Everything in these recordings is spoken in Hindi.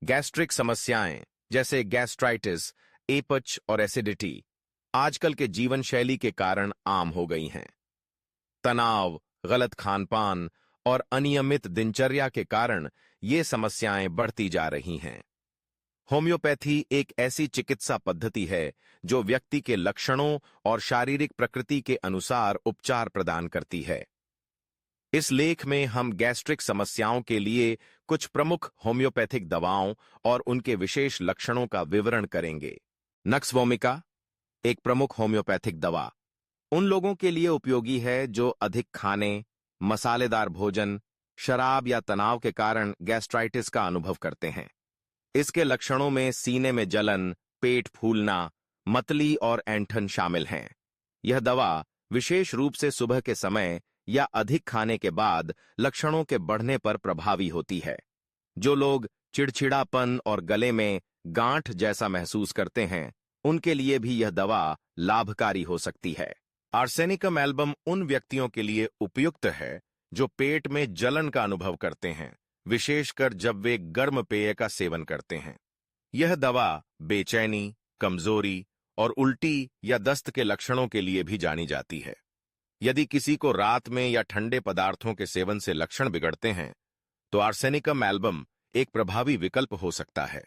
गैस्ट्रिक समस्याएं जैसे गैस्ट्राइटिस, एपच और एसिडिटी आजकल के जीवन शैली के कारण आम हो गई हैं। तनाव, गलत खानपान और अनियमित दिनचर्या के कारण ये समस्याएं बढ़ती जा रही हैं। होम्योपैथी एक ऐसी चिकित्सा पद्धति है जो व्यक्ति के लक्षणों और शारीरिक प्रकृति के अनुसार उपचार प्रदान करती है। इस लेख में हम गैस्ट्रिक समस्याओं के लिए कुछ प्रमुख होम्योपैथिक दवाओं और उनके विशेष लक्षणों का विवरण करेंगे। नक्स वोमिका एक प्रमुख होम्योपैथिक दवा उन लोगों के लिए उपयोगी है जो अधिक खाने, मसालेदार भोजन, शराब या तनाव के कारण गैस्ट्राइटिस का अनुभव करते हैं। इसके लक्षणों में सीने में जलन, पेट फूलना, मतली और ऐंठन शामिल हैं। यह दवा विशेष रूप से सुबह के समय या अधिक खाने के बाद लक्षणों के बढ़ने पर प्रभावी होती है। जो लोग चिड़चिड़ापन और गले में गांठ जैसा महसूस करते हैं, उनके लिए भी यह दवा लाभकारी हो सकती है। आर्सेनिकम एल्बम उन व्यक्तियों के लिए उपयुक्त है जो पेट में जलन का अनुभव करते हैं, विशेषकर जब वे गर्म पेय का सेवन करते हैं। यह दवा बेचैनी, कमजोरी और उल्टी या दस्त के लक्षणों के लिए भी जानी जाती है। यदि किसी को रात में या ठंडे पदार्थों के सेवन से लक्षण बिगड़ते हैं, तो आर्सेनिकम एल्बम एक प्रभावी विकल्प हो सकता है।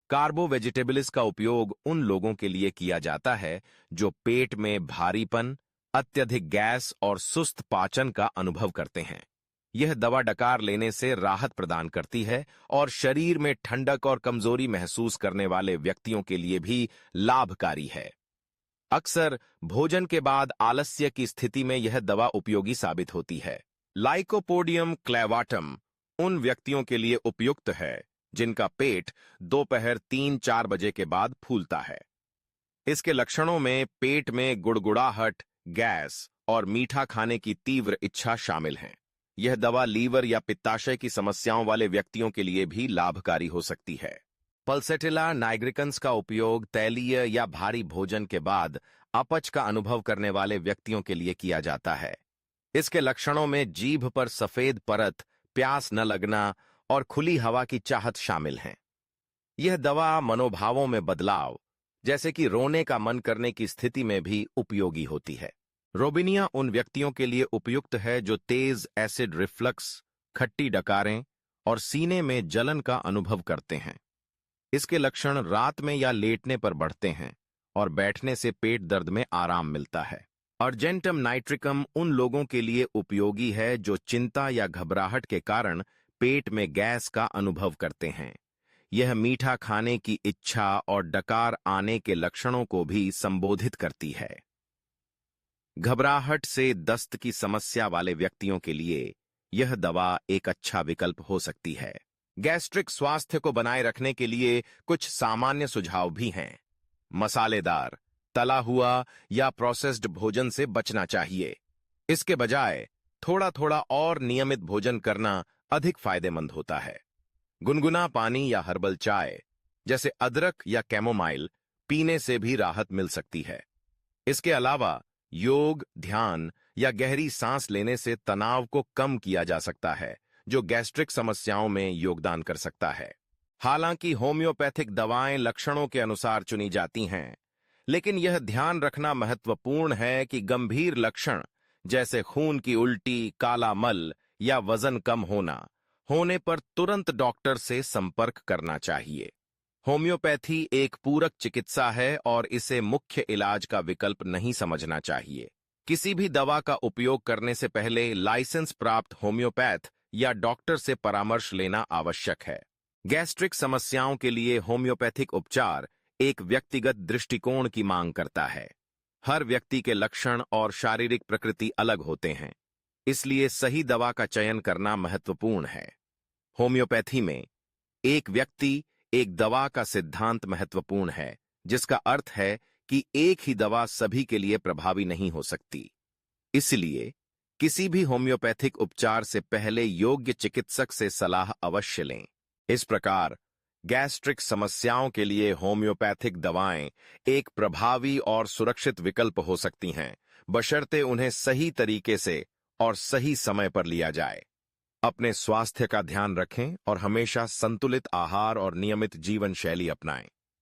कार्बो वेजिटेबल्स का उपयोग उन लोगों के लिए किया जाता है जो पेट में भारीपन, अत्यधिक गैस और सुस्त पाचन का अनुभव करते हैं। यह दवा डकार लेने से राहत प्रदान करती है और शरीर में ठंडक और कमजोरी महसूस करने वाले व्यक्तियों के लिए भी लाभकारी है। अक्सर भोजन के बाद आलस्य की स्थिति में यह दवा उपयोगी साबित होती है। लाइकोपोडियम क्लेवाटम उन व्यक्तियों के लिए उपयुक्त है जिनका पेट दोपहर 3-4 बजे के बाद फूलता है। इसके लक्षणों में पेट में गुड़गुड़ाहट, गैस और मीठा खाने की तीव्र इच्छा शामिल हैं। यह दवा लीवर या पित्ताशय की समस्याओं वाले व्यक्तियों के लिए भी लाभकारी हो सकती है। पल्सेटिला नाइग्रिकन्स का उपयोग तैलीय या भारी भोजन के बाद अपच का अनुभव करने वाले व्यक्तियों के लिए किया जाता है। इसके लक्षणों में जीभ पर सफेद परत, प्यास न लगना और खुली हवा की चाहत शामिल हैं। यह दवा मनोभावों में बदलाव, जैसे कि रोने का मन करने की स्थिति में भी उपयोगी होती है। रोबिनिया उन व्यक्तियों के लिए उपयुक्त है जो तेज एसिड रिफ्लक्स, खट्टी डकारें और सीने में जलन का अनुभव करते हैं। इसके लक्षण रात में या लेटने पर बढ़ते हैं और बैठने से पेट दर्द में आराम मिलता है। अर्जेंटम नाइट्रिकम उन लोगों के लिए उपयोगी है जो चिंता या घबराहट के कारण पेट में गैस का अनुभव करते हैं। यह मीठा खाने की इच्छा और डकार आने के लक्षणों को भी संबोधित करती है। घबराहट से दस्त की समस्या वाले व्यक्तियों के लिए यह दवा एक अच्छा विकल्प हो सकती है। गैस्ट्रिक स्वास्थ्य को बनाए रखने के लिए कुछ सामान्य सुझाव भी हैं। मसालेदार, तला हुआ या प्रोसेस्ड भोजन से बचना चाहिए। इसके बजाय थोड़ा थोड़ा और नियमित भोजन करना अधिक फायदेमंद होता है। गुनगुना पानी या हर्बल चाय जैसे अदरक या कैमोमाइल पीने से भी राहत मिल सकती है। इसके अलावा योग, ध्यान या गहरी सांस लेने से तनाव को कम किया जा सकता है, जो गैस्ट्रिक समस्याओं में योगदान कर सकता है। हालांकि होम्योपैथिक दवाएं लक्षणों के अनुसार चुनी जाती हैं, लेकिन यह ध्यान रखना महत्वपूर्ण है कि गंभीर लक्षण जैसे खून की उल्टी, काला मल या वजन कम होने पर तुरंत डॉक्टर से संपर्क करना चाहिए। होम्योपैथी एक पूरक चिकित्सा है और इसे मुख्य इलाज का विकल्प नहीं समझना चाहिए। किसी भी दवा का उपयोग करने से पहले लाइसेंस प्राप्त होम्योपैथ या डॉक्टर से परामर्श लेना आवश्यक है। गैस्ट्रिक समस्याओं के लिए होम्योपैथिक उपचार एक व्यक्तिगत दृष्टिकोण की मांग करता है। हर व्यक्ति के लक्षण और शारीरिक प्रकृति अलग होते हैं, इसलिए सही दवा का चयन करना महत्वपूर्ण है। होम्योपैथी में एक व्यक्ति एक दवा का सिद्धांत महत्वपूर्ण है, जिसका अर्थ है कि एक ही दवा सभी के लिए प्रभावी नहीं हो सकती। इसलिए किसी भी होम्योपैथिक उपचार से पहले योग्य चिकित्सक से सलाह अवश्य लें। इस प्रकार गैस्ट्रिक समस्याओं के लिए होम्योपैथिक दवाएं एक प्रभावी और सुरक्षित विकल्प हो सकती हैं, बशर्ते उन्हें सही तरीके से और सही समय पर लिया जाए। अपने स्वास्थ्य का ध्यान रखें और हमेशा संतुलित आहार और नियमित जीवन शैली अपनाएं।